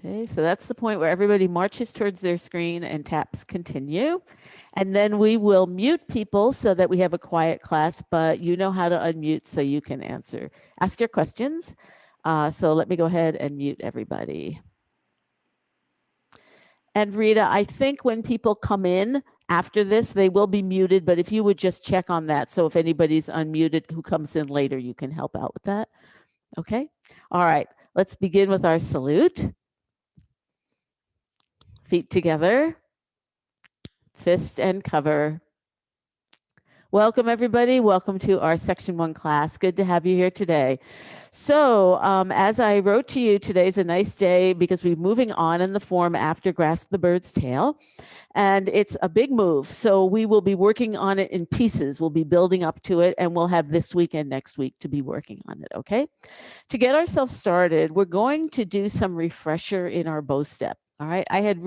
Okay, so that's the point where everybody marches towards their screen and taps continue. And then we will mute people so that we have a quiet class, but you know how to unmute so you can ask your questions. So let me go ahead and mute everybody. And Rita, I think when people come in after this, they will be muted, but if you would just check on that. So if anybody's unmuted who comes in later, you can help out with that. Okay. All right. Let's begin with our salute. Feet together, fist and cover. Welcome, everybody. Welcome to our Section 1 class. Good to have you here today. So as I wrote to you, today's a nice day because we're moving on in the form after Grasp the Bird's Tail. And it's a big move. So we will be working on it in pieces. We'll be building up to it, and we'll have this week and next week to be working on it, okay? To get ourselves started, we're going to do some refresher in our bow step. All right, I had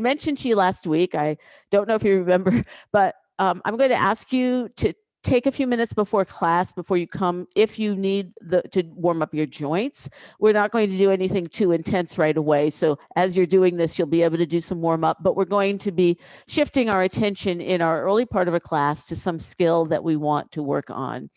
mentioned to you last week, I don't know if you remember, but I'm going to ask you to take a few minutes before class, before you come, if you need to warm up your joints. We're not going to do anything too intense right away. So as you're doing this, you'll be able to do some warm up, but we're going to be shifting our attention in our early part of a class to some skill that we want to work on.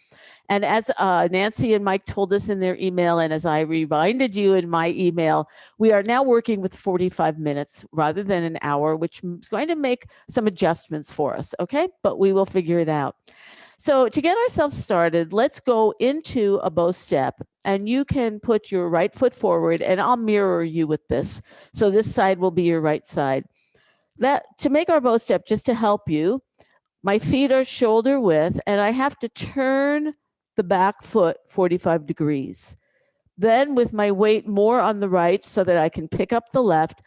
And as Nancy and Mike told us in their email, and as I reminded you in my email, we are now working with 45 minutes rather than an hour, which is going to make some adjustments for us, okay? But we will figure it out. So to get ourselves started, let's go into a bow step, and you can put your right foot forward, and I'll mirror you with this. So this side will be your right side. To make our bow step, just to help you, my feet are shoulder width, and I have to turn the back foot 45 degrees. Then with my weight more on the right so that I can pick up the left,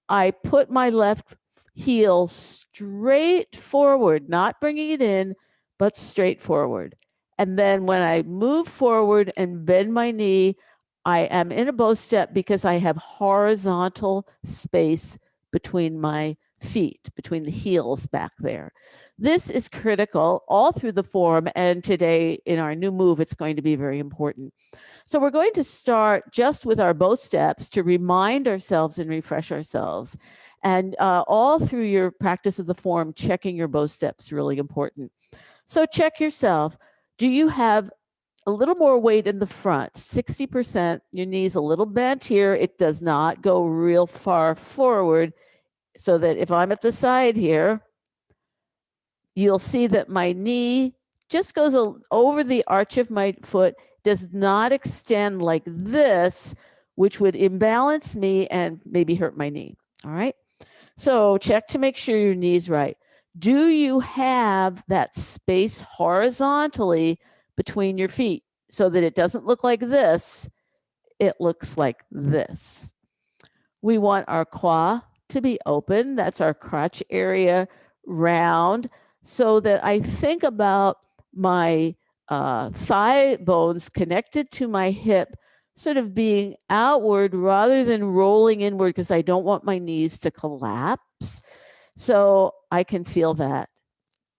I put my left heel straight forward, not bringing it in, but straight forward. And then when I move forward and bend my knee, I am in a bow step because I have horizontal space between my feet, between the heels back there. This is critical all through the form, and today in our new move, it's going to be very important. So we're going to start just with our bow steps to remind ourselves and refresh ourselves. And all through your practice of the form, checking your bow steps really important. So check yourself. Do you have a little more weight in the front? 60%, your knee's a little bent here. It does not go real far forward, so that if I'm at the side here, you'll see that my knee just goes over the arch of my foot, does not extend like this, which would imbalance me and maybe hurt my knee. All right. So check to make sure your knee's right. Do you have that space horizontally between your feet so that it doesn't look like this? It looks like this. We want our quad to be open. That's our crotch area round, so that I think about my thigh bones connected to my hip sort of being outward rather than rolling inward, because I don't want my knees to collapse. So I can feel that.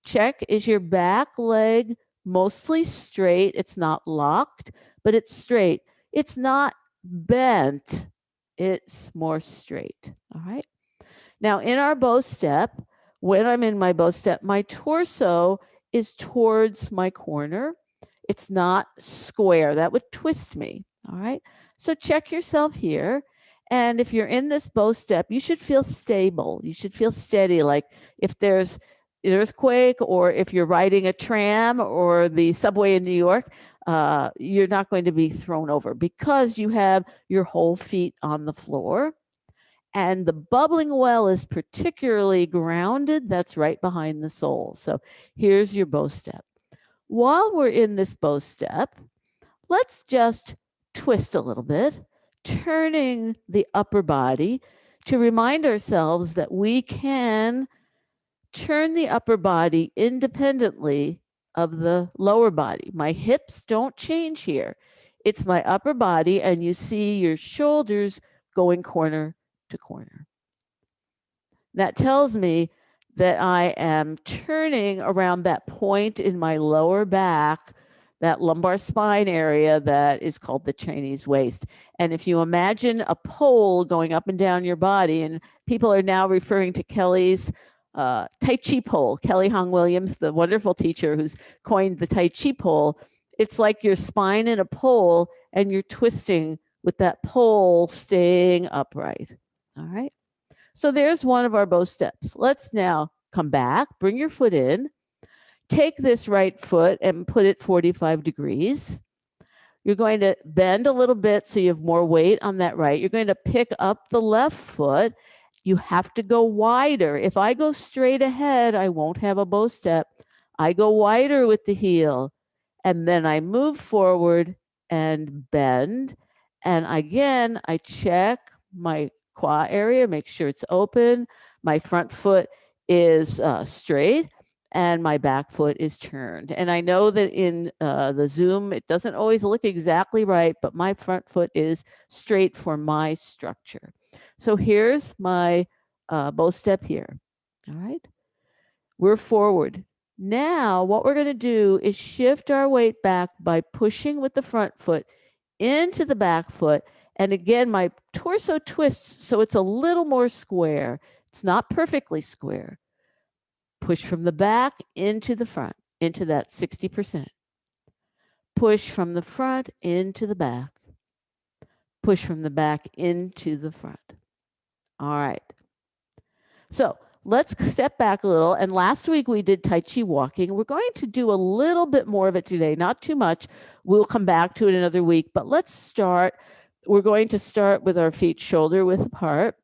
Check, is your back leg mostly straight? It's not locked, but it's straight. It's not bent. It's more straight. All right. Now in our bow step, when I'm in my bow step, my torso is towards my corner. It's not square. That would twist me. All right. So check yourself here. And if you're in this bow step, you should feel stable. You should feel steady. Like if there's an earthquake, or if you're riding a tram or the subway in New York, you're not going to be thrown over because you have your whole feet on the floor. And the bubbling well is particularly grounded. That's right behind the sole. So here's your bow step. While we're in this bow step, let's just twist a little bit, turning the upper body to remind ourselves that we can turn the upper body independently of the lower body. My hips don't change here. It's my upper body, and you see your shoulders going corner to corner. That tells me that I am turning around that point in my lower back that lumbar spine area that is called the Chinese waist. And if you imagine a pole going up and down your body, and people are now referring to Kelly's Tai Chi pole, Kelly Hong Williams, the wonderful teacher who's coined the Tai Chi pole. It's like your spine in a pole and you're twisting with that pole staying upright. All right. So there's one of our bow steps. Let's now come back, bring your foot in, take this right foot and put it 45 degrees. You're going to bend a little bit so you have more weight on that right. You're going to pick up the left foot. You have to go wider. If I go straight ahead, I won't have a bow step. I go wider with the heel, and then I move forward and bend. And again, I check my quad area, make sure it's open. My front foot is straight and my back foot is turned. And I know that in the Zoom, it doesn't always look exactly right, but my front foot is straight for my structure. So here's my bow step here. All right. We're forward. Now, what we're going to do is shift our weight back by pushing with the front foot into the back foot. And again, my torso twists so it's a little more square. It's not perfectly square. Push from the back into the front, into that 60%. Push from the front into the back. Push from the back into the front. All right. So let's step back a little. And last week we did Tai Chi Walking. We're going to do a little bit more of it today, not too much. We'll come back to it another week, but let's start. We're going to start with our feet shoulder width apart.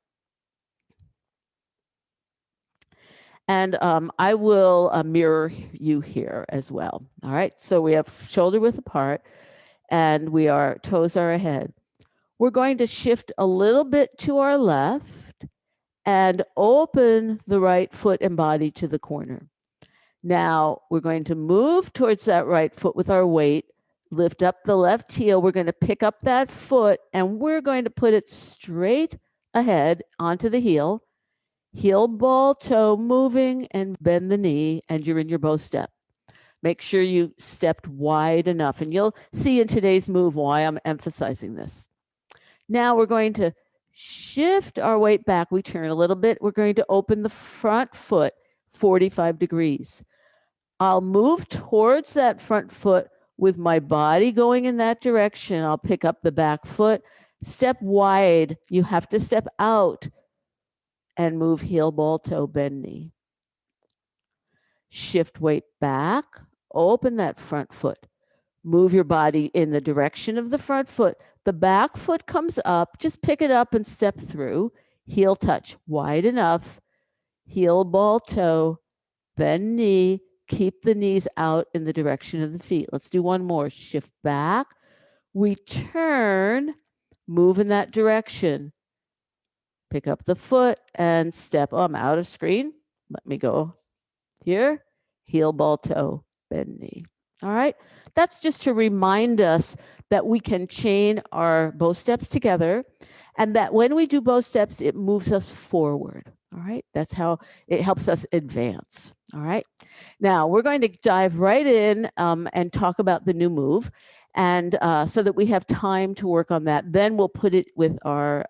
And I will mirror you here as well. All right, so we have shoulder width apart and our toes are ahead. We're going to shift a little bit to our left and open the right foot and body to the corner. Now we're going to move towards that right foot with our weight, lift up the left heel. We're going to pick up that foot and we're going to put it straight ahead onto the heel. Heel, ball, toe moving and bend the knee and you're in your bow step. Make sure you stepped wide enough and you'll see in today's move why I'm emphasizing this. Now we're going to shift our weight back. We turn a little bit. We're going to open the front foot 45 degrees. I'll move towards that front foot with my body going in that direction. I'll pick up the back foot, step wide. You have to step out and move heel, ball, toe, bend knee. Shift weight back, open that front foot. Move your body in the direction of the front foot. The back foot comes up, just pick it up and step through. Heel touch wide enough. Heel, ball, toe, bend knee. Keep the knees out in the direction of the feet. Let's do one more. Shift back. We turn, move in that direction. Pick up the foot and step. Oh, I'm out of screen. Let me go here. Heel, ball, toe, bend knee. All right. That's just to remind us that we can chain our bow steps together and that when we do bow steps, it moves us forward. All right. That's how it helps us advance. All right. Now we're going to dive right in and talk about the new move. And so that we have time to work on that, then we'll put it with our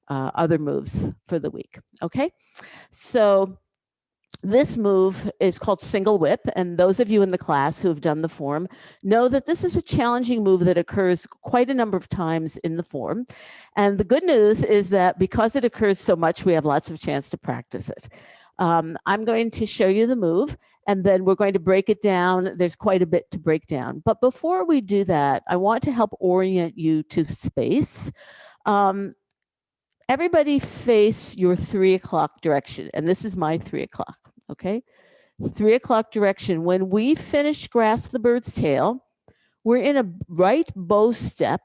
other moves for the week. Okay, so this move is called single whip, and those of you in the class who have done the form know that this is a challenging move that occurs quite a number of times in the form. And the good news is that because it occurs so much, we have lots of chance to practice it. I'm going to show you the move, and then we're going to break it down. There's quite a bit to break down. But before we do that, I want to help orient you to space. Everybody face your 3 o'clock direction. And this is my 3 o'clock, okay? 3 o'clock direction. When we finish grasp the bird's tail, we're in a right bow step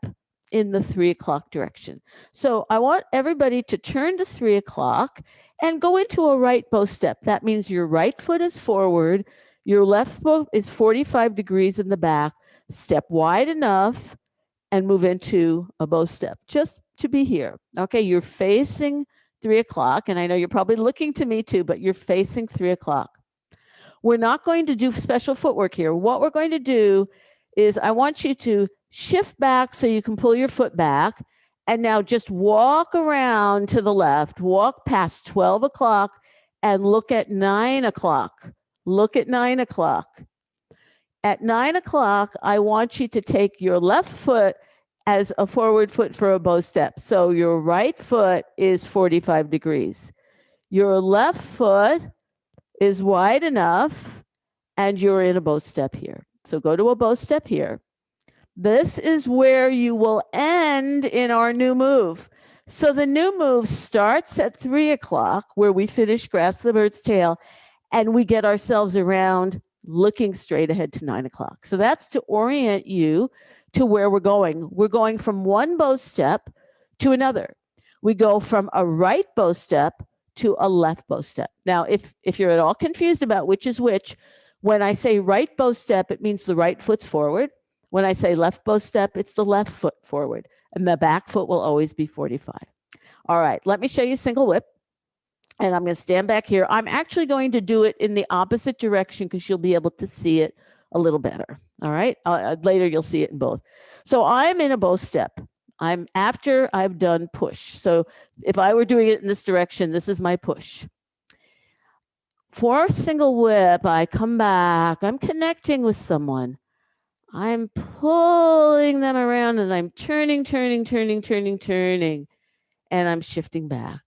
in the 3 o'clock direction. So I want everybody to turn to 3 o'clock and go into a right bow step. That means your right foot is forward, your left foot is 45 degrees in the back, step wide enough, and move into a bow step, just to be here. Okay, you're facing 3 o'clock, and I know you're probably looking to me too, but you're facing 3 o'clock. We're not going to do special footwork here. What we're going to do is I want you to shift back so you can pull your foot back. And now just walk around to the left, walk past 12 o'clock and look at 9 o'clock. Look at 9 o'clock. At 9 o'clock, I want you to take your left foot as a forward foot for a bow step. So your right foot is 45 degrees. Your left foot is wide enough and you're in a bow step here. So go to a bow step here. This is where you will end in our new move. So the new move starts at 3 o'clock where we finish grasp the bird's tail and we get ourselves around looking straight ahead to 9 o'clock. So that's to orient you to where we're going. We're going from one bow step to another. We go from a right bow step to a left bow step. Now, if you're at all confused about which is which, when I say right bow step, it means the right foot's forward. When I say left bow step, it's the left foot forward, and the back foot will always be 45. All right, let me show you single whip. And I'm going to stand back here. I'm actually going to do it in the opposite direction because you'll be able to see it a little better. All right. Later, you'll see it in both. So I'm in a bow step. I'm after I've done push. So if I were doing it in this direction, this is my push. For single whip, I come back. I'm connecting with someone. I'm pulling them around and I'm turning, and I'm shifting back.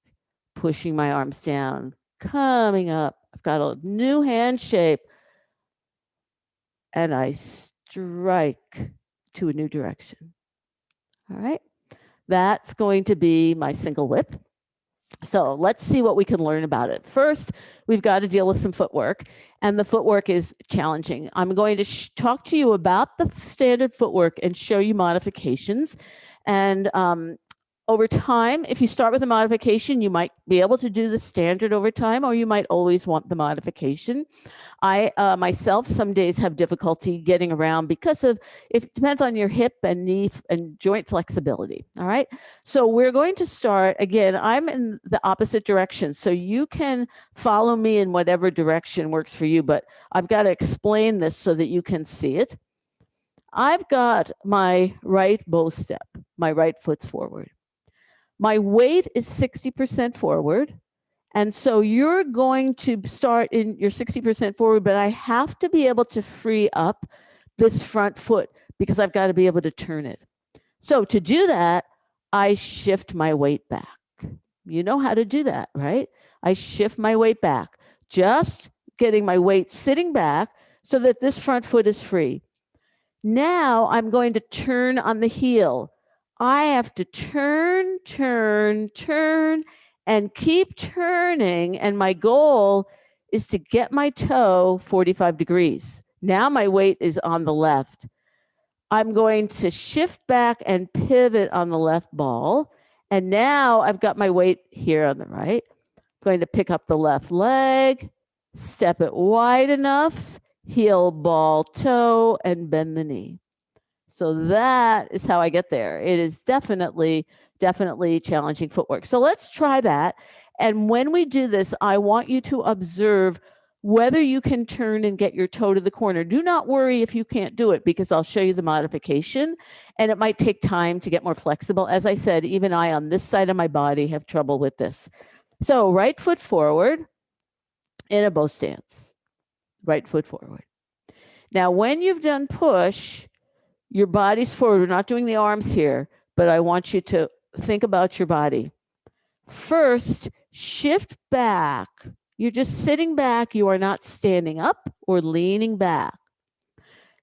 Pushing my arms down, coming up. I've got a new hand shape. And I strike to a new direction. All right. That's going to be my single whip. So let's see what we can learn about it. First, we've got to deal with some footwork. And the footwork is challenging. I'm going to talk to you about the standard footwork and show you modifications. And over time, if you start with a modification, you might be able to do the standard over time, or you might always want the modification. I myself some days have difficulty getting around because of, it depends on your hip and knee and joint flexibility. All right. So we're going to start again. I'm in the opposite direction. So you can follow me in whatever direction works for you, but I've got to explain this so that you can see it. I've got my right bow step, my right foot's forward. My weight is 60% forward. And so you're going to start in your 60% forward, but I have to be able to free up this front foot because I've got to be able to turn it. So to do that, I shift my weight back. You know how to do that, right? I shift my weight back, just getting my weight sitting back so that this front foot is free. Now I'm going to turn on the heel. I have to turn, and keep turning. And my goal is to get my toe 45 degrees. Now my weight is on the left. I'm going to shift back and pivot on the left ball. And now I've got my weight here on the right. I'm going to pick up the left leg, step it wide enough, heel, ball, toe, and bend the knee. So that is how I get there. It is definitely challenging footwork. So let's try that. And when we do this, I want you to observe whether you can turn and get your toe to the corner. Do not worry if you can't do it because I'll show you the modification and it might take time to get more flexible. As I said, even I on this side of my body have trouble with this. So right foot forward in a bow stance, right foot forward. Now, when you've done push, your body's forward. We're not doing the arms here, but I want you to think about your body. First, shift back. You're just sitting back. You are not standing up or leaning back.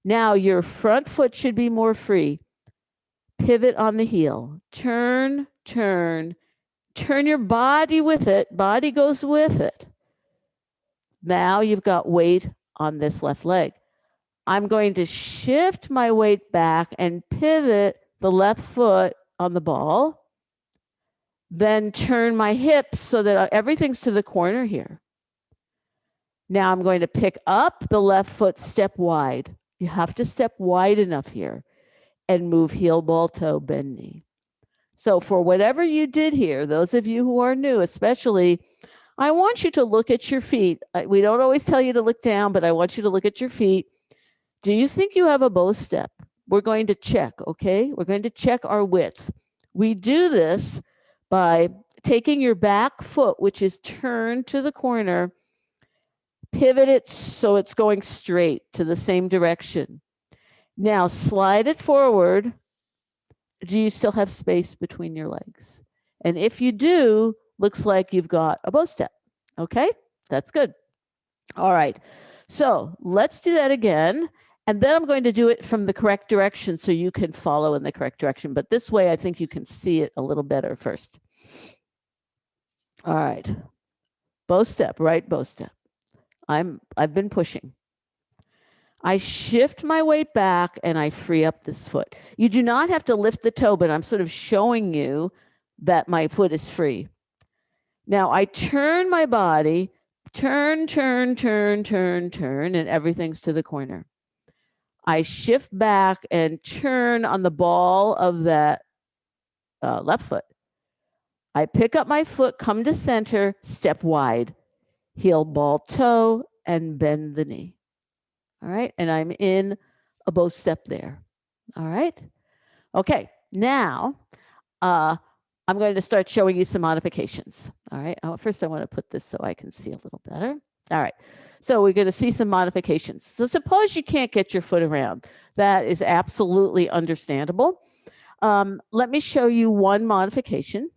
Now, your front foot should be more free. Pivot on the heel. Turn, turn your body with it. Body goes with it. Now you've got weight on this left leg. I'm going to shift my weight back and pivot the left foot on the ball, then turn my hips so that everything's to the corner here. Now I'm going to pick up the left foot, step wide. You have to step wide enough here and move heel, ball, toe, bend knee. So for whatever you did here, those of you who are new especially, I want you to look at your feet. We don't always tell you to look down, but I want you to look at your feet. Do you think you have a bow step? we're going to check, okay? We're going to check our width. We do this by taking your back foot, which is turned to the corner, pivot it so it's going straight to the same direction. Now slide it forward. Do you still have space between your legs? And if you do, looks like you've got a bow step. Okay, that's good. All right, so let's do that again. And then I'm going to do it from the correct direction so you can follow in the correct direction. But this way, I think you can see it a little better first. All right, bow step, right bow step. I've been pushing. I shift my weight back and I free up this foot. You do not have to lift the toe, but I'm sort of showing you that my foot is free. Now I turn my body, turn, and everything's to the corner. I shift back and turn on the ball of that left foot. I pick up my foot, come to center, step wide, heel, ball, toe, and bend the knee. All right, and I'm in a bow step there. All right, okay, now I'm going to start showing you some modifications. All right, first I want to put this so I can see a little better. All right, so we're going to see some modifications. So suppose you can't get your foot around. That is absolutely understandable. Let me show you one modification.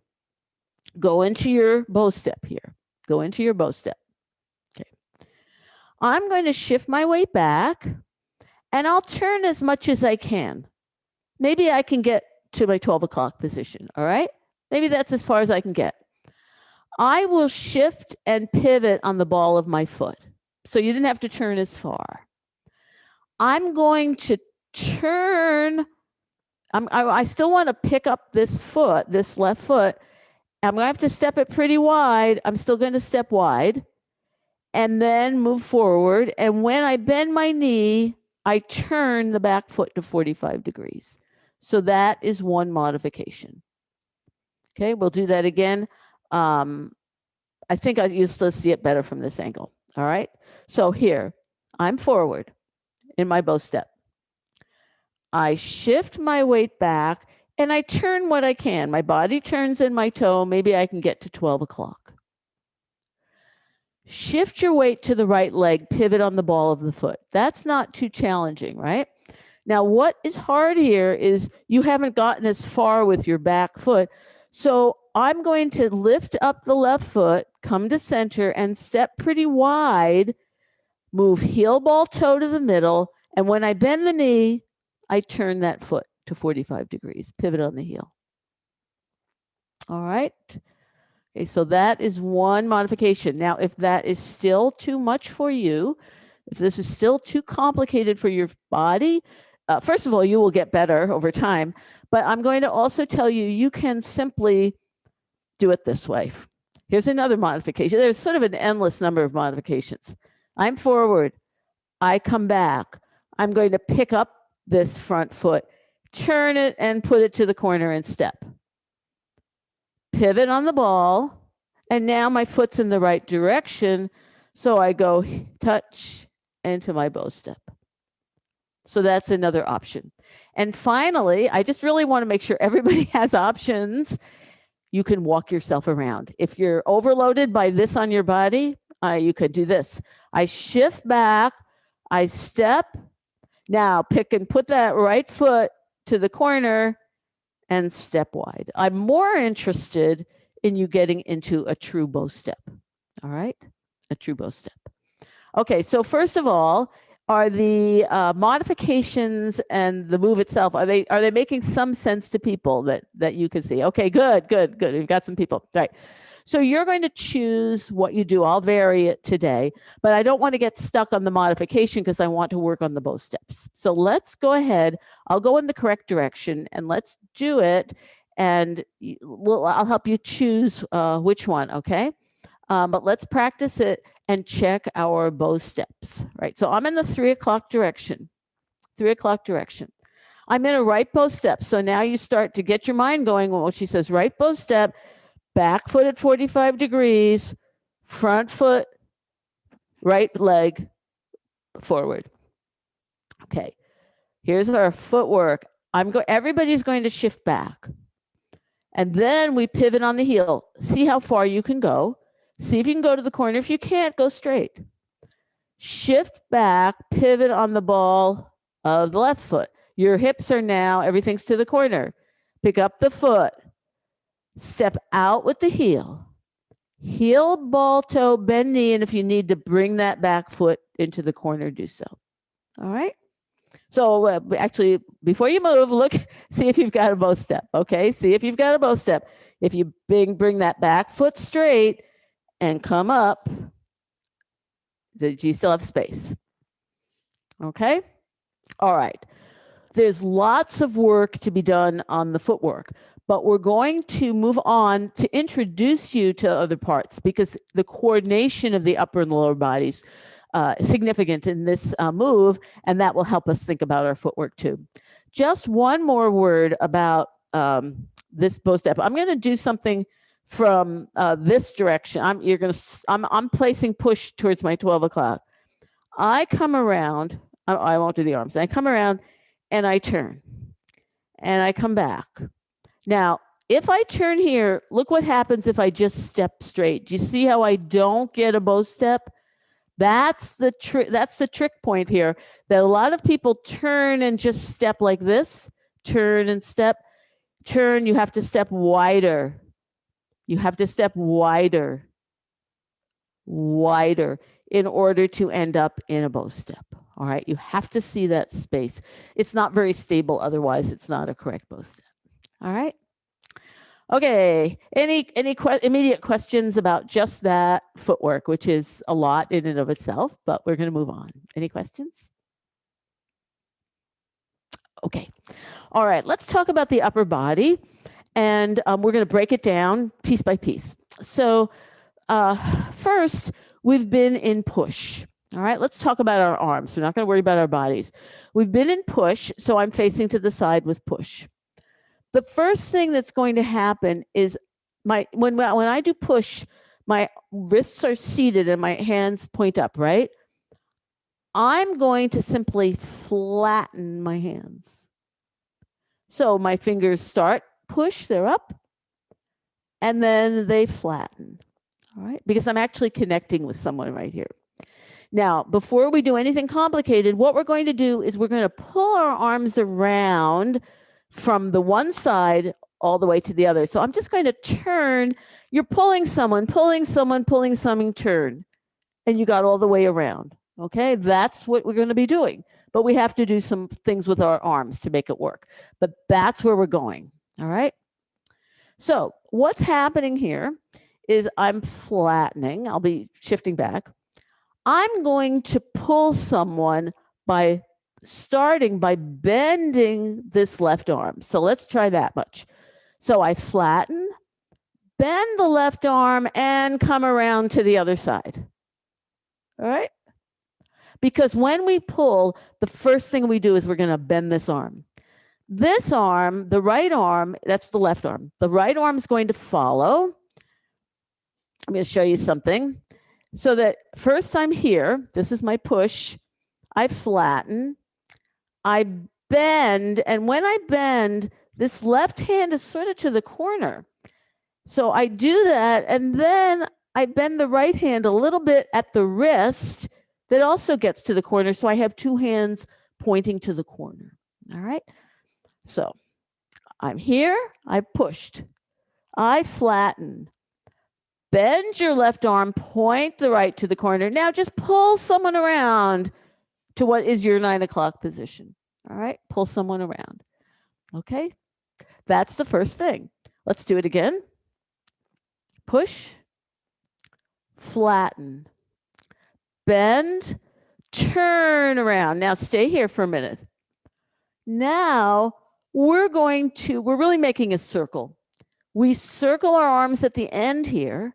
Go into your bow step here. Go into your bow step. Okay. I'm going to shift my weight back and I'll turn as much as I can. Maybe I can get to my 12 o'clock position, all right? Maybe that's as far as I can get. I will shift and pivot on the ball of my foot. So you didn't have to turn as far. I'm going to turn, I still want to pick up this foot, this left foot. I'm going to have to step it pretty wide. I'm still going to step wide and then move forward. And when I bend my knee, I turn the back foot to 45 degrees. So that is one modification. Okay, we'll do that again. I think you'll still see it better from this angle. All right, so here, I'm forward in my bow step. I shift my weight back and I turn what I can. My body turns in my toe. Maybe I can get to 12 o'clock. Shift your weight to the right leg, pivot on the ball of the foot. That's not too challenging, right? Now, what is hard here is you haven't gotten as far with your back foot. So I'm going to lift up the left foot, come to center, and step pretty wide, move heel, ball, toe to the middle. And when I bend the knee, I turn that foot to 45 degrees, pivot on the heel. All right. Okay, so that is one modification. Now, if that is still too much for you, if this is still too complicated for your body, first of all, you will get better over time. But I'm going to also tell you, you can simply do it this way. Here's another modification. There's sort of an endless number of modifications. I'm forward. I come back. I'm going to pick up this front foot, turn it, and put it to the corner and step. Pivot on the ball. And now my foot's in the right direction. So I go touch into my bow step. So that's another option. And finally, I just really want to make sure everybody has options. You can walk yourself around. If you're overloaded by this on your body, you could do this. I shift back, I step. Now pick and put that right foot to the corner and step wide. I'm more interested in you getting into a true bow step. All right, a true bow step. Okay, so first of all, are the modifications and the move itself, are they making some sense to people that you can see? Okay, good. We've got some people. All right. So you're going to choose what you do. I'll vary it today, but I don't want to get stuck on the modification because I want to work on the bow steps. So let's go ahead. I'll go in the correct direction and let's do it. And I'll help you choose which one, okay? But let's practice it and check our bow steps, right? So I'm in the 3 o'clock direction, 3 o'clock direction. I'm in a right bow step. So now you start to get your mind going. Well, she says right bow step, back foot at 45 degrees, front foot, right leg forward. Okay. Here's our footwork. Everybody's going to shift back. And then we pivot on the heel. See how far you can go. See if you can go to the corner. If you can't, go straight. Shift back, pivot on the ball of the left foot. Your hips are now, everything's to the corner. Pick up the foot. Step out with the heel. Heel, ball, toe, bend knee, and if you need to bring that back foot into the corner, do so. All right? So actually, before you move, look, see if you've got a bow step, okay? See if you've got a bow step. If you bring that back foot straight and come up, do you still have space? Okay? All right. There's lots of work to be done on the footwork, but we're going to move on to introduce you to other parts because the coordination of the upper and lower bodies significant in this move, and that will help us think about our footwork too. Just one more word about this bow step. I'm going to do something from this direction. I'm placing push towards my 12 o'clock. I come around. I won't do the arms. I come around and I turn, and I come back. Now, if I turn here, look what happens if I just step straight. Do you see how I don't get a bow step? That's the trick point here, that a lot of people turn and just step like this, turn and step, turn, you have to step wider. You have to step wider in order to end up in a bow step. All right, you have to see that space. It's not very stable, otherwise it's not a correct bow step. All right. Okay, any immediate questions about just that footwork, which is a lot in and of itself, but we're going to move on. Any questions? Okay, all right, let's talk about the upper body, and we're going to break it down piece by piece. So first, we've been in push. All right, let's talk about our arms. We're not going to worry about our bodies. We've been in push, so I'm facing to the side with push. The first thing that's going to happen is when I do push, my wrists are seated and my hands point up, right? I'm going to simply flatten my hands. So my fingers start push, they're up, and then they flatten, all right? Because I'm actually connecting with someone right here. Now, before we do anything complicated, what we're going to do is we're going to pull our arms around from the one side all the way to the other. So I'm just going to turn. You're pulling someone, turn, and you got all the way around. Okay, that's what we're going to be doing. But we have to do some things with our arms to make it work. But that's where we're going. All right. So what's happening here is I'm flattening. I'll be shifting back. I'm going to pull someone by starting by bending this left arm. So let's try that much. So I flatten, bend the left arm, and come around to the other side. All right? Because when we pull, the first thing we do is we're going to bend this arm. This arm, the right arm, that's the left arm. The right arm is going to follow. I'm going to show you something. So that first I'm here, this is my push, I flatten, I bend, and when I bend, this left hand is sort of to the corner. So I do that, and then I bend the right hand a little bit at the wrist that also gets to the corner, so I have two hands pointing to the corner. All right? So I'm here, I pushed, I flatten. Bend your left arm, point the right to the corner. Now just pull someone around to what is your 9 o'clock position. All right, pull someone around. Okay, that's the first thing. Let's do it again. Push, flatten, bend, turn around. Now stay here for a minute. Now we're really making a circle. We circle our arms at the end here,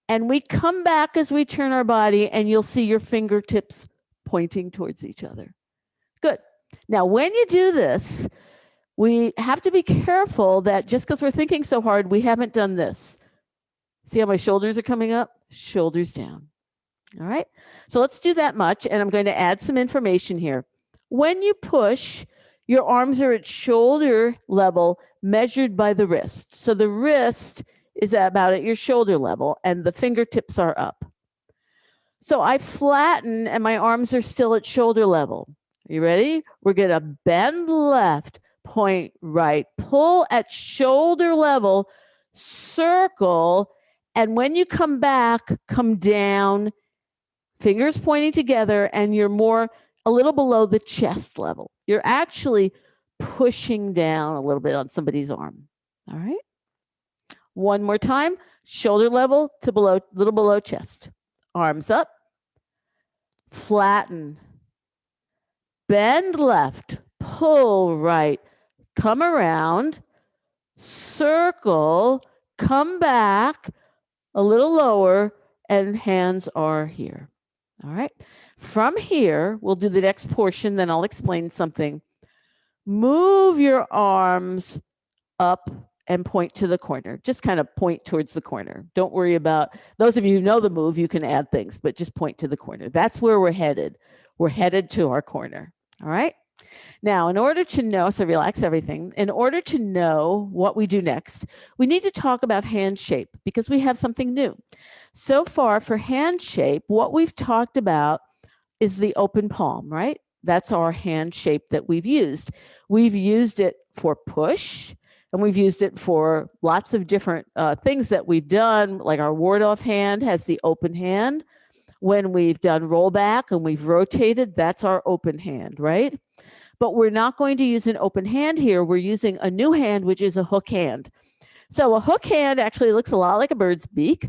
and we come back as we turn our body, and you'll see your fingertips pointing towards each other. Good. Now, when you do this, we have to be careful that just because we're thinking so hard, we haven't done this. See how my shoulders are coming up? Shoulders down. All right. So let's do that much, and I'm going to add some information here. When you push, Your arms are at shoulder level measured by the wrist. So the wrist is about at your shoulder level and the fingertips are up. So I flatten and my arms are still at shoulder level. Are you ready? We're going to bend left, point right, pull at shoulder level, circle, and when you come back, come down, fingers pointing together, and you're a little below the chest level. You're actually pushing down a little bit on somebody's arm. All right. One more time, shoulder level to little below chest. Arms up, flatten, bend left, pull right, come around, circle, come back a little lower, and hands are here. All right. From here, we'll do the next portion, then I'll explain something. Move your arms up and point to the corner. Just kind of point towards the corner. Don't worry about, those of you who know the move, you can add things, but just point to the corner. That's where we're headed. We're headed to our corner. All right. Now, in order to know, so relax everything, in order to know what we do next, we need to talk about hand shape because we have something new. So far for hand shape, what we've talked about is the open palm, right? That's our hand shape that we've used. We've used it for push, and we've used it for lots of different things that we've done, like our ward-off hand has the open hand. When we've done rollback and we've rotated, that's our open hand, right? But we're not going to use an open hand here. We're using a new hand, which is a hook hand. So a hook hand actually looks a lot like a bird's beak.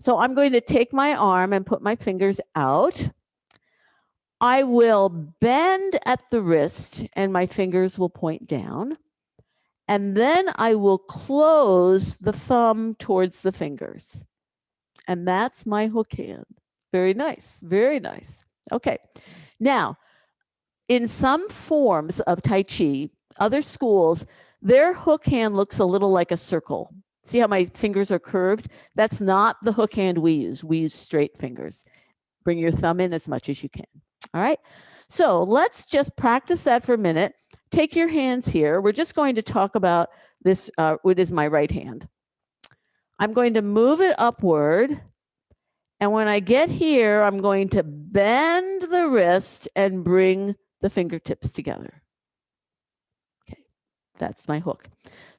So I'm going to take my arm and put my fingers out. I will bend at the wrist and my fingers will point down. And then I will close the thumb towards the fingers. And that's my hook hand. Very nice, very nice. Okay, now, in some forms of Tai Chi, other schools, their hook hand looks a little like a circle. See how my fingers are curved? That's not the hook hand we use. We use straight fingers. Bring your thumb in as much as you can. All right, so let's just practice that for a minute. Take your hands here. We're just going to talk about this, what is my right hand. I'm going to move it upward. And when I get here, I'm going to bend the wrist and bring the fingertips together. Okay, that's my hook.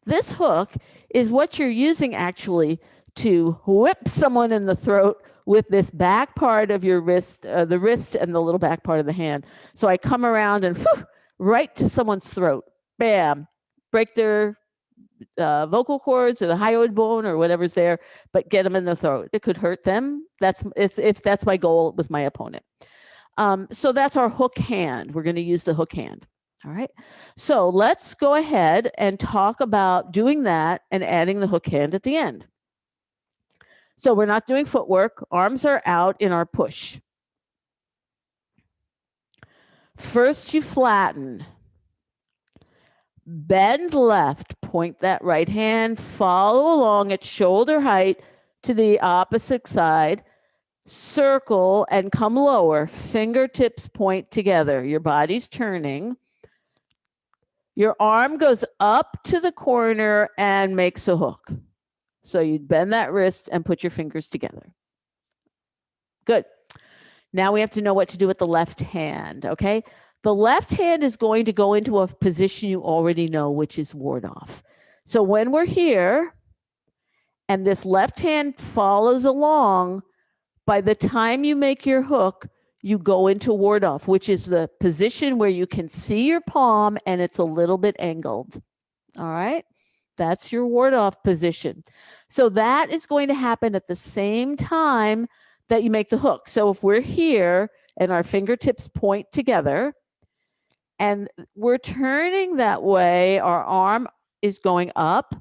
This hook is what you're using actually to whip someone in the throat with this back part of your wrist, the wrist and the little back part of the hand. So I come around and whew, right to someone's throat. Bam, break their vocal cords or the hyoid bone or whatever's there, but get them in the throat. It could hurt them. If that's my goal with my opponent. So that's our hook hand. We're going to use the hook hand. All right. So let's go ahead and talk about doing that and adding the hook hand at the end. So we're not doing footwork. Arms are out in our push. First, you flatten. Bend left, point that right hand, follow along at shoulder height to the opposite side, circle and come lower, fingertips point together, your body's turning. Your arm goes up to the corner and makes a hook. So you'd bend that wrist and put your fingers together. Good. Now we have to know what to do with the left hand, okay? The left hand is going to go into a position you already know, which is ward off. So when we're here and this left hand follows along, by the time you make your hook, you go into ward off, which is the position where you can see your palm and it's a little bit angled. All right, that's your ward off position. So that is going to happen at the same time that you make the hook. So if we're here and our fingertips point together and we're turning that way, our arm is going up,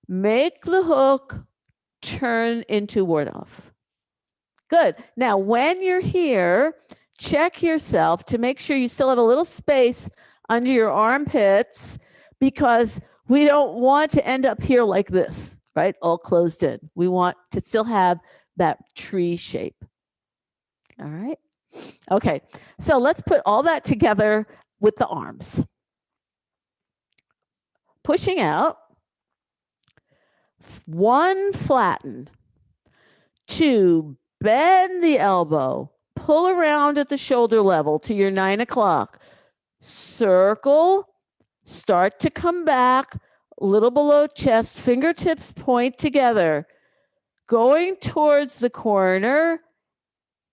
make the hook, turn into ward off. Good. Now, when you're here, check yourself to make sure you still have a little space under your armpits because we don't want to end up here like this, right? All closed in. We want to still have that tree shape. All right. Okay. So let's put all that together with the arms. pushing out. 1, flatten. 2, bend the elbow. Pull around at the shoulder level to your 9 o'clock. Circle. Start to come back. A little below chest. Fingertips point together. Going towards the corner.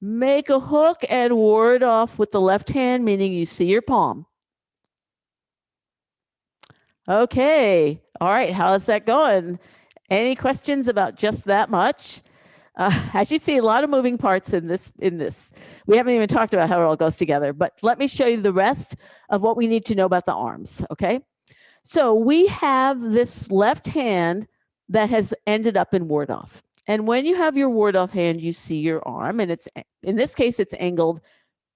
Make a hook and ward off with the left hand, meaning you see your palm. Okay. All right. How's that going? Any questions about just that much? As you see, a lot of moving parts in this. We haven't even talked about how it all goes together, but let me show you the rest of what we need to know about the arms, okay? So we have this left hand that has ended up in ward off. And when you have your ward off hand, you see your arm, and it's, in this case, it's angled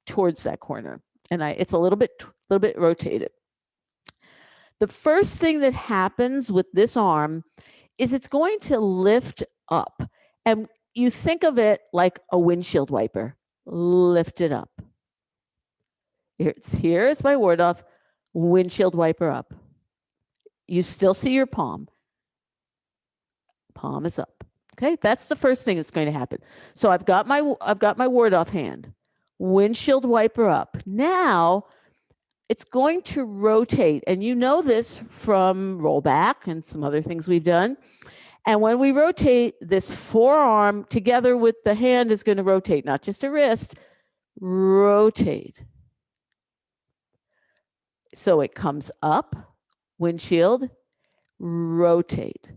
towards that corner. And it's a little bit rotated. The first thing that happens with this arm is it's going to lift up. And you think of it like a windshield wiper. Lift it up. Here's my ward off. Windshield wiper up. You still see your palm. Palm is up. Okay, that's the first thing that's going to happen. So I've got my ward off hand. Windshield wiper up. Now it's going to rotate, and you know this from roll back and some other things we've done. And when we rotate, this forearm together with the hand is going to rotate, not just a wrist. Rotate. So it comes up, windshield, rotate.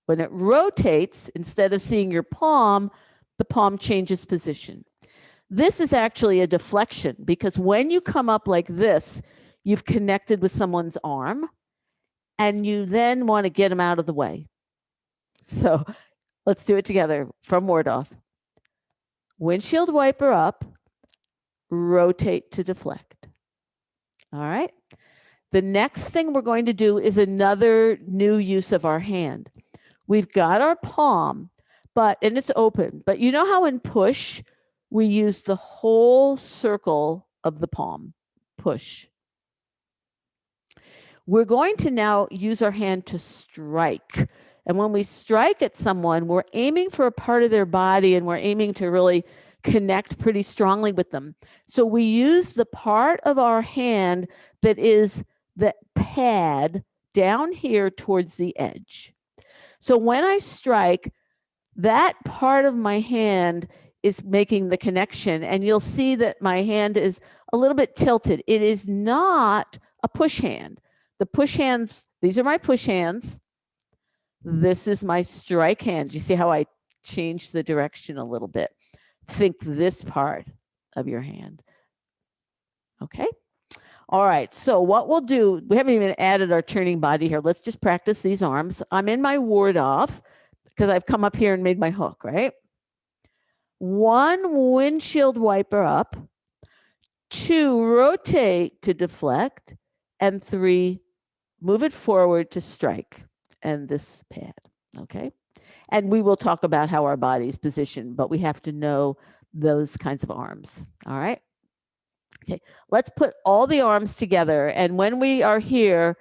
When it rotates, instead of seeing your palm, the palm changes position. This is actually a deflection, because when you come up like this, you've connected with someone's arm, and you then want to get them out of the way. So let's do it together from ward off. Windshield wiper up, rotate to deflect. All right. The next thing we're going to do is another new use of our hand. We've got our palm, and it's open, but you know how in push, we use the whole circle of the palm, push. We're going to now use our hand to strike. And when we strike at someone, we're aiming for a part of their body, and we're aiming to really connect pretty strongly with them. So we use the part of our hand that is the pad down here towards the edge. So when I strike, that part of my hand is making the connection, and you'll see that my hand is a little bit tilted. It is not a push hand. The push hands, these are my push hands. This is my strike hand. You see how I changed the direction a little bit? Think this part of your hand. Okay. All right. So what we'll do, we haven't even added our turning body here. Let's just practice these arms. I'm in my ward off because I've come up here and made my hook, right? 1, windshield wiper up. 2, rotate to deflect. And 3, move it forward to strike. And this pad, okay? And we will talk about how our body's positioned, but we have to know those kinds of arms, all right? Okay, let's put all the arms together. And when we are here,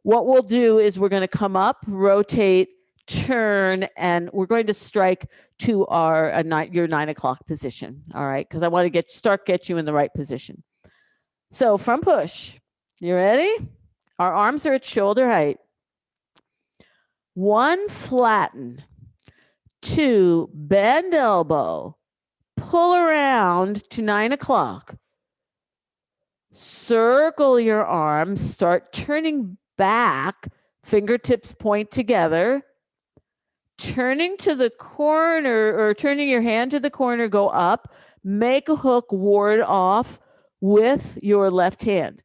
what we'll do is we're going to come up, rotate, turn, and we're going to strike to your 9 o'clock position, all right? Because I want to get you in the right position. So from push, you ready? Our arms are at shoulder height. 1, flatten. 2, bend elbow. Pull around to 9 o'clock. Circle your arms. Start turning back. Fingertips point together. Turning to the corner, or turning your hand to the corner, go up. Make a hook, ward off with your left hand.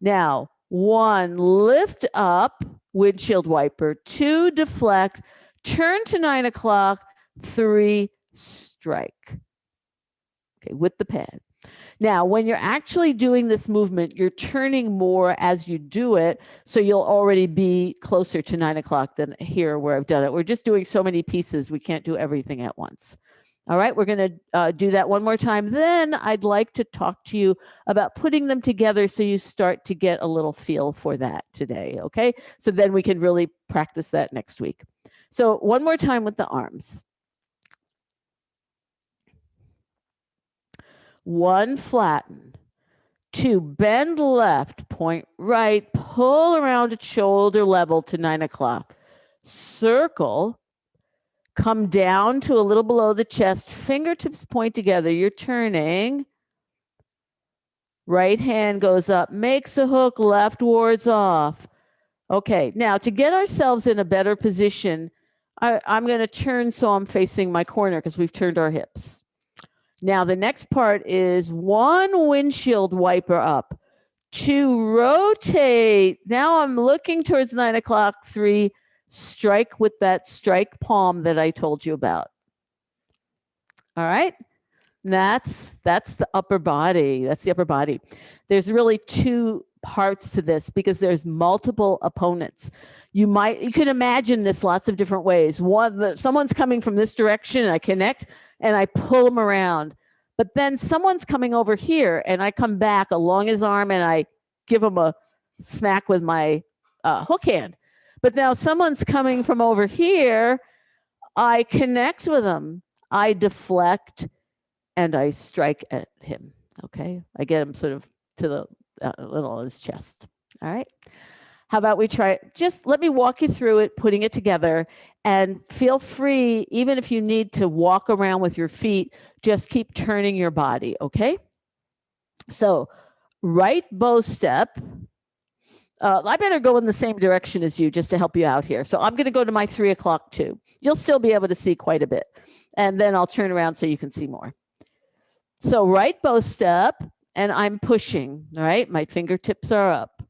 Now, 1, lift up, windshield wiper. 2, deflect. Turn to 9 o'clock. 3, strike. Okay, with the pad. Now, when you're actually doing this movement, you're turning more as you do it, so you'll already be closer to 9 o'clock than here where I've done it. We're just doing so many pieces, we can't do everything at once. All right, we're going to do that one more time. Then I'd like to talk to you about putting them together so you start to get a little feel for that today, okay? So then we can really practice that next week. So one more time with the arms. One, flatten. Two, bend left, point right, pull around at shoulder level to 9 o'clock. Circle, come down to a little below the chest, fingertips point together. You're turning. Right hand goes up, makes a hook, left wards off. Okay, now to get ourselves in a better position, I'm going to turn so I'm facing my corner because we've turned our hips. Now the next part is one windshield wiper up. Two, rotate. Now I'm looking towards 9 o'clock. Three, strike with that strike palm that I told you about. All right. That's the upper body. That's the upper body. There's really two parts to this because there's multiple opponents. You can imagine this lots of different ways. Someone's coming from this direction and I connect and I pull them around. But then someone's coming over here and I come back along his arm and I give him a smack with my hook hand. But now someone's coming from over here. I connect with him. I deflect and I strike at him. Okay, I get him sort of to the little of his chest. All right. How about we try it? Just let me walk you through it, putting it together, and feel free, even if you need to walk around with your feet, just keep turning your body. Okay. So right bow step. I better go in the same direction as you just to help you out here. So I'm going to go to my 3 o'clock too. You'll still be able to see quite a bit. And then I'll turn around so you can see more. So right bow step, and I'm pushing, all right? My fingertips are up.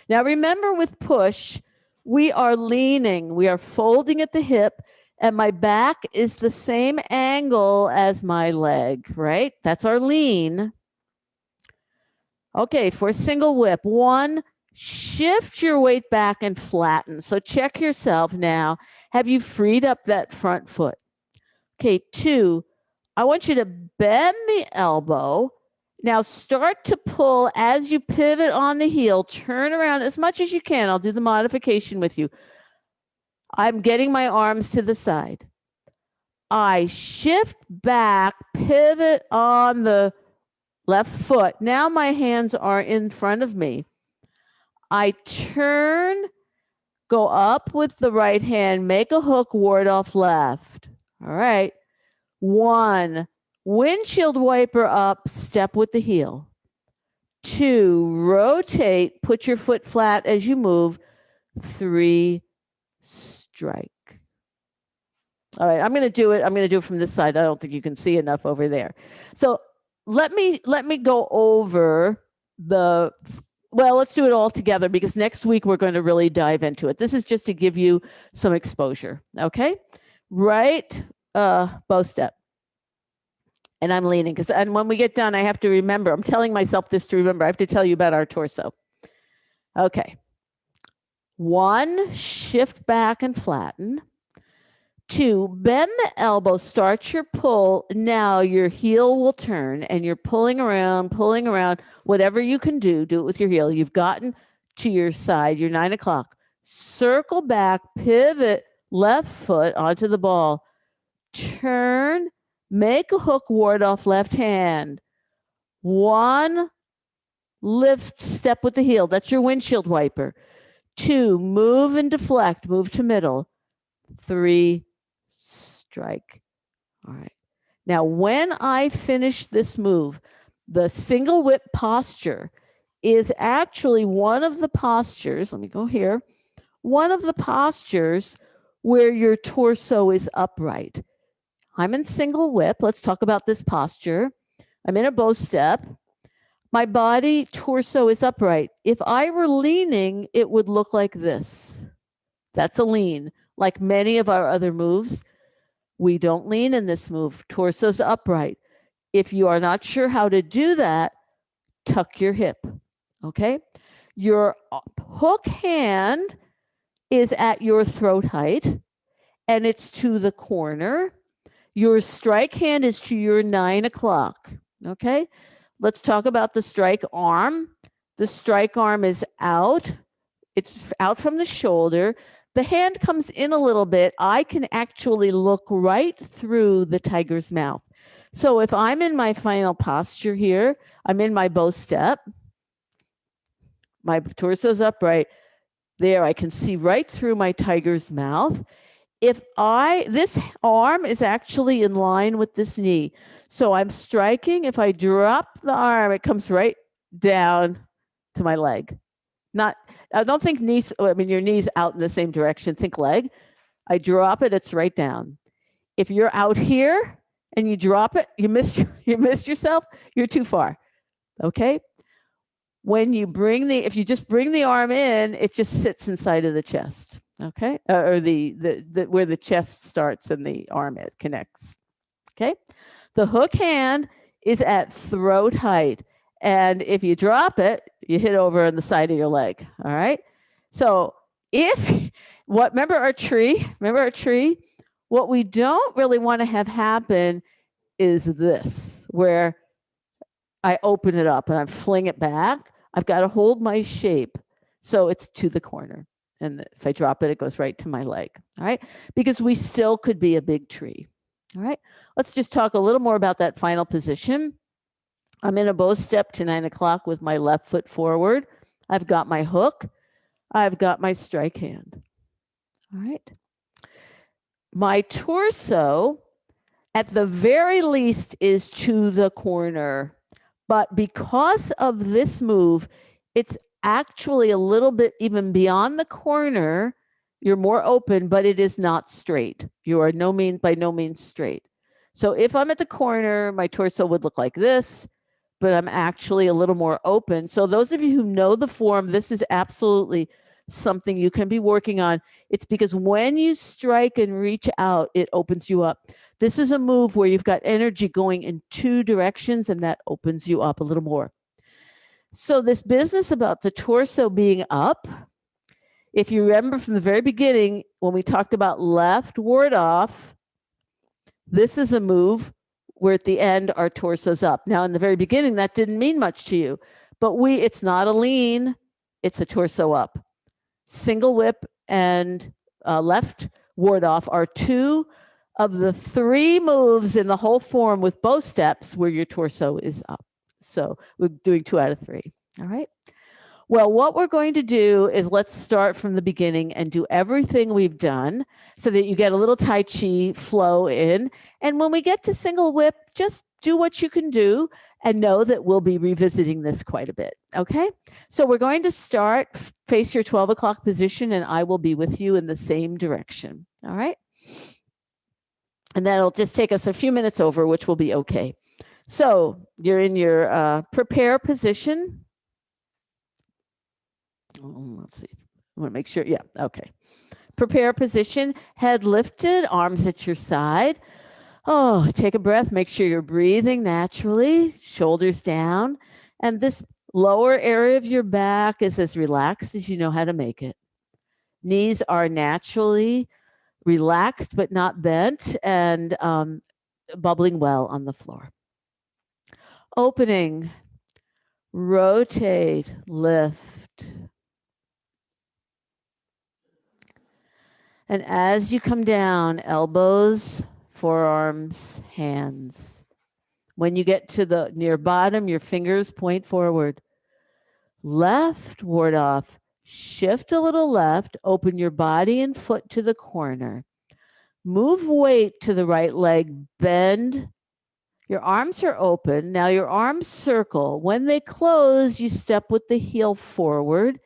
Now remember with push, we are leaning, we are folding at the hip, and my back is the same angle as my leg, right? That's our lean. Okay, for a single whip, one, shift your weight back and flatten. So check yourself now. Have you freed up that front foot? Okay, two, I want you to bend the elbow. Now start to pull as you pivot on the heel. Turn around as much as you can. I'll do the modification with you. I'm getting my arms to the side. I shift back, pivot on the left foot. Now my hands are in front of me. I turn, go up with the right hand, make a hook, ward off left. All right. One, windshield wiper up, step with the heel. Two, rotate, put your foot flat as you move. Three, strike. All right, I'm going to do it from this side. I don't think you can see enough over there. So let me go over let's do it all together because next week we're going to really dive into it. This is just to give you some exposure. Okay, right bow step. And I'm leaning and when we get done, I have to remember, I'm telling myself this to remember, I have to tell you about our torso. Okay. One, shift back and flatten. Two, bend the elbow, start your pull. Now your heel will turn and you're pulling around, whatever you can do it with your heel. You've gotten to your side, you're 9 o'clock. Circle back, pivot, left foot onto the ball. Turn, make a hook, ward off left hand. One, lift, step with the heel. That's your windshield wiper. Two, move and deflect, move to middle. Three, strike. All right. Now, when I finish this move, the single whip posture is actually one of the postures. Let me go here. One of the postures where your torso is upright. I'm in single whip. Let's talk about this posture. I'm in a bow step. My body, torso is upright. If I were leaning, it would look like this. That's a lean. Like many of our other moves, we don't lean in this move. Torso's upright. If you are not sure how to do that, tuck your hip. Okay? Your hook hand is at your throat height and it's to the corner. Your strike hand is to your 9 o'clock. Okay, let's talk about the strike arm. The strike arm is out. It's out from the shoulder. The hand comes in a little bit. I can actually look right through the tiger's mouth. So if I'm in my final posture here, I'm in my bow step. My torso's upright. There, I can see right through my tiger's mouth. This arm is actually in line with this knee. So I'm striking. If I drop the arm, it comes right down to my leg. I don't think knees, I mean, your knee's out in the same direction. Think leg. I drop it, it's right down. If you're out here and you drop it, you missed yourself, you're too far. Okay? If you just bring the arm in, it just sits inside of the chest. Okay? Or the where the chest starts and the arm connects. Okay? The hook hand is at throat height. And if you drop it, you hit over on the side of your leg. All right. So remember our tree? What we don't really want to have happen is this, where I open it up and I fling it back. I've got to hold my shape so it's to the corner. And if I drop it, it goes right to my leg. All right. Because we still could be a big tree. All right. Let's just talk a little more about that final position. I'm in a bow step to 9 o'clock with my left foot forward. I've got my hook. I've got my strike hand. All right. My torso, at the very least, is to the corner. But because of this move, it's actually a little bit even beyond the corner. You're more open, but it is not straight. You are by no means straight. So if I'm at the corner, my torso would look like this, but I'm actually a little more open. So those of you who know the form, this is absolutely something you can be working on. It's because when you strike and reach out, it opens you up. This is a move where you've got energy going in two directions, and that opens you up a little more. So this business about the torso being up, if you remember from the very beginning, when we talked about left ward off, this is a move where at the end our torso's up. Now in the very beginning, that didn't mean much to you, but it's not a lean, it's a torso up. Single whip and left ward off are two of the three moves in the whole form with both steps where your torso is up. So we're doing 2 out of 3. All right. Well, what we're going to do is let's start from the beginning and do everything we've done so that you get a little Tai Chi flow in. And when we get to single whip, just do what you can do and know that we'll be revisiting this quite a bit. Okay. So we're going to start, face your 12 o'clock position, and I will be with you in the same direction. All right. And that'll just take us a few minutes over, which will be okay. So you're in your prepare position. Let's see. I want to make sure. Yeah. Okay. Prepare position, head lifted, arms at your side. Oh, take a breath. Make sure you're breathing naturally, shoulders down. And this lower area of your back is as relaxed as you know how to make it. Knees are naturally relaxed but not bent and bubbling well on the floor. Opening, rotate, lift. And as you come down, elbows, forearms, hands. When you get to near bottom, your fingers point forward. Left, ward off. Shift a little left, open your body and foot to the corner. Move weight to the right leg, bend. Your arms are open. Now your arms circle. When they close, you step with the heel forward.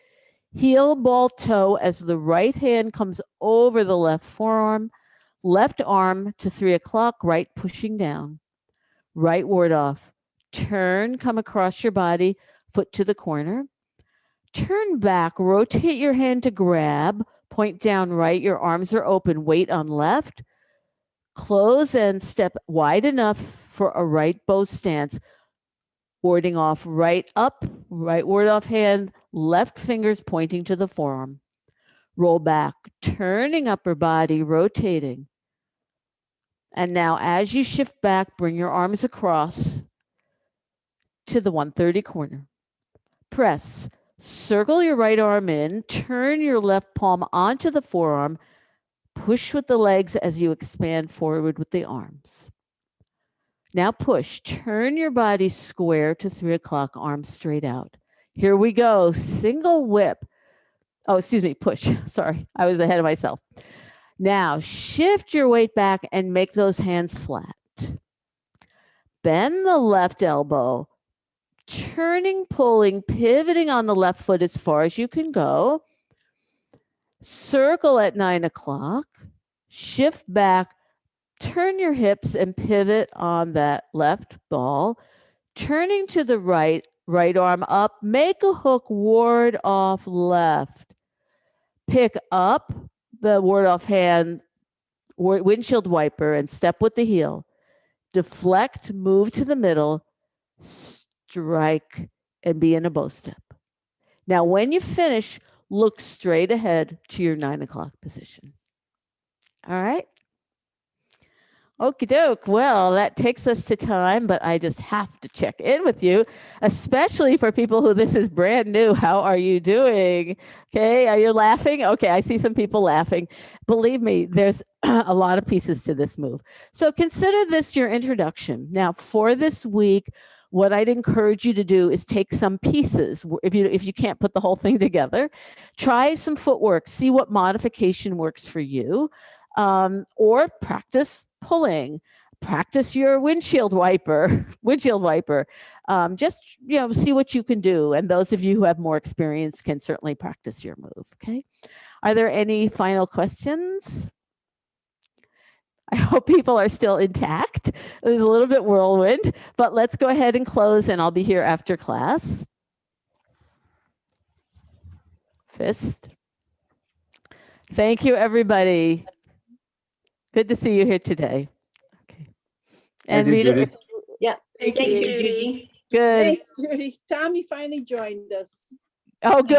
Heel, ball, toe as the right hand comes over the left forearm. Left arm to 3 o'clock, right pushing down. Right ward off. Turn, come across your body, foot to the corner. Turn back, rotate your hand to grab, point down right, your arms are open, weight on left. Close and step wide enough for a right bow stance. Warding off right up, right ward off hand, left fingers pointing to the forearm. Roll back, turning upper body, rotating. And now as you shift back, bring your arms across to the 130 corner. Press. Circle your right arm in, turn your left palm onto the forearm, push with the legs as you expand forward with the arms. Now push. Turn your body square to 3 o'clock, arms straight out. Here we go. Single whip. Oh, excuse me, push. Sorry, I was ahead of myself. Now shift your weight back and make those hands flat. Bend the left elbow, turning, pulling, pivoting on the left foot as far as you can go. Circle at 9 o'clock, shift back, turn your hips and pivot on that left ball. Turning to the right, right arm up, make a hook, ward off left. Pick up the ward off hand, windshield wiper, and step with the heel. Deflect, move to the middle, strike, and be in a bow step. Now, when you finish, look straight ahead to your 9 o'clock position. All right. Okie doke. Well, that takes us to time, but I just have to check in with you, especially for people who this is brand new. How are you doing? Okay. Are you laughing? Okay. I see some people laughing. Believe me, there's a lot of pieces to this move. So consider this your introduction. Now, for this week, what I'd encourage you to do is take some pieces. If you can't put the whole thing together, try some footwork, see what modification works for you, or practice pulling, practice your windshield wiper. Just see what you can do. And those of you who have more experience can certainly practice your move. Okay. Are there any final questions? I hope people are still intact. It was a little bit whirlwind, but let's go ahead and close, and I'll be here after class. Fist. Thank you, everybody. Good to see you here today. Okay. And Thank you, Judy. Yeah. Thanks, Thanks, Judy. Judy. Good. Thanks, Judy. Tommy finally joined us. Oh, good.